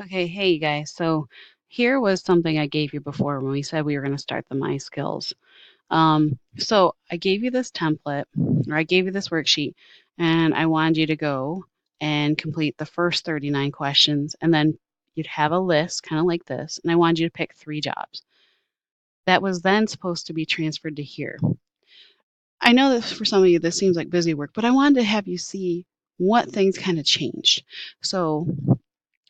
Okay, hey you guys. So here was something I gave you before when we said we were going to start the My Skills. So I gave you this template, or I gave you this worksheet, and I wanted you to go and complete the first 39 questions, and then you'd have a list kind of like this, and I wanted you to pick 3 jobs. That was then supposed to be transferred to here. I know that for some of you this seems like busy work, but I wanted to have you see what things kind of changed. So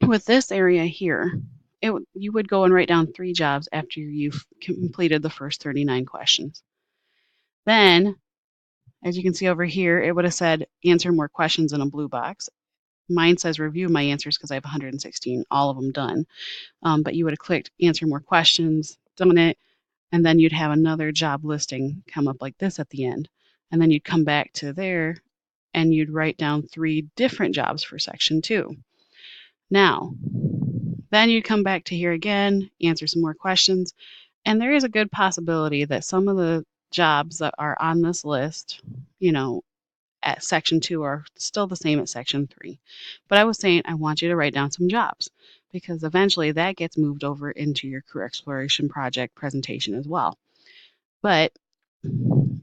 with this area here, you would go and write down 3 jobs after you've completed the first 39 questions. Then, as you can see over here, it would have said answer more questions in a blue box. Mine says review my answers because I have 116, all of them done. But you would have clicked answer more questions, done it, and then you'd have another job listing come up like this at the end. And then you'd come back to there and you'd write down 3 different jobs for section 2. Now, then you'd come back to here again, answer some more questions, and there is a good possibility that some of the jobs that are on this list, you know, at section 2 are still the same at section 3. But I was saying I want you to write down some jobs because eventually that gets moved over into your career exploration project presentation as well. But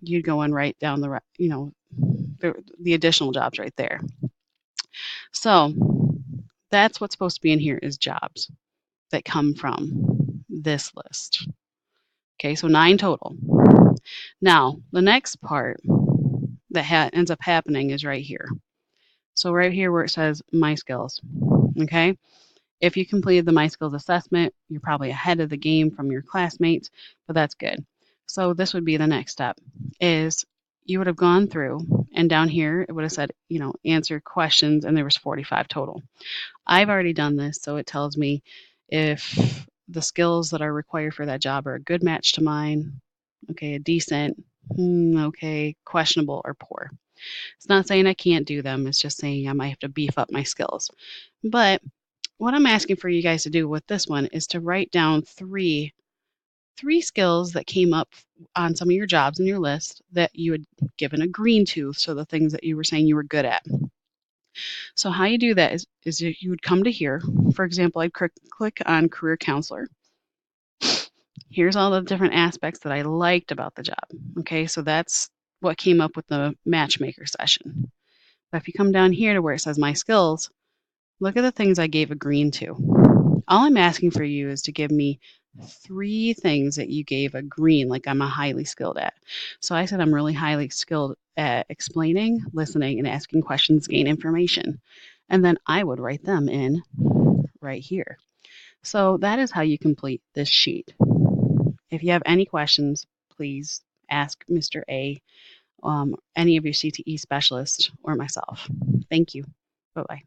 you'd go and write down the additional jobs right there. So that's what's supposed to be in here is jobs that come from this list. Okay, so 9 total. Now, the next part that ends up happening is right here. So right here where it says My Skills, okay? If you completed the My Skills assessment, you're probably ahead of the game from your classmates, but that's good. So this would be the next step is you would have gone through and down here it would have said, answer questions, and there was 45 total. I've already done this, so it tells me if the skills that are required for that job are a good match to mine, okay, a decent, okay, questionable, or poor. It's not saying I can't do them. It's just saying I might have to beef up my skills. But what I'm asking for you guys to do with this one is to write down three skills that came up on some of your jobs in your list that you had given a green to, so the things that you were saying you were good at. So how you do that is you would come to here. For example, I'd click on career counselor. Here's all the different aspects that I liked about the job. Okay, so that's what came up with the matchmaker session. But if you come down here to where it says my skills, look at the things I gave a green to. All I'm asking for you is to give me 3 things that you gave a green, like I'm a highly skilled at. So I said I'm really highly skilled at explaining, listening, and asking questions to gain information. And then I would write them in right here. So that is how you complete this sheet. If you have any questions, please ask Mr. A, any of your CTE specialists, or myself. Thank you. Bye-bye.